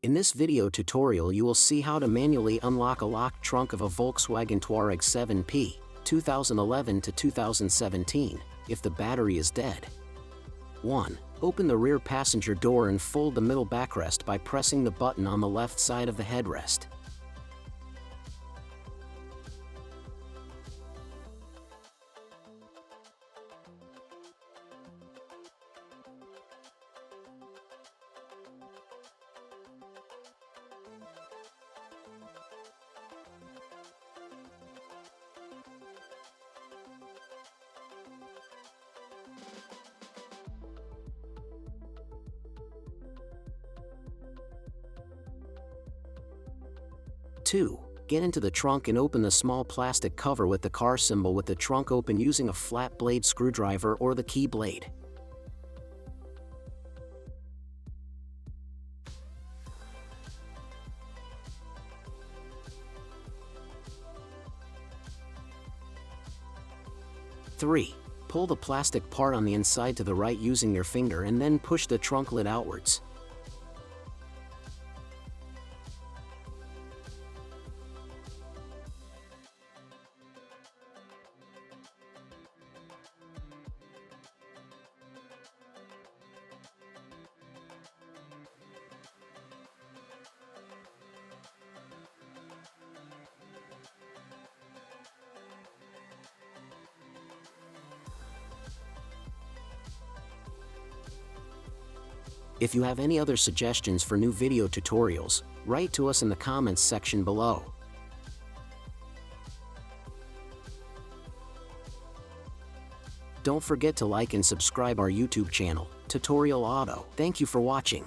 In this video tutorial you will see how to manually unlock a locked trunk of a Volkswagen Touareg 7P, 2011 to 2017, if the battery is dead. 1. Open the rear passenger door and fold the middle backrest by pressing the button on the left side of the headrest. Two. Get into the trunk and open the small plastic cover with the car symbol with the trunk open using a flat blade screwdriver or the key blade. Three. Pull the plastic part on the inside to the right using your finger and then push the trunk lid outwards. If you have any other suggestions for new video tutorials, write to us in the comments section below. Don't forget to like and subscribe our YouTube channel, Tutorial Auto. Thank you for watching.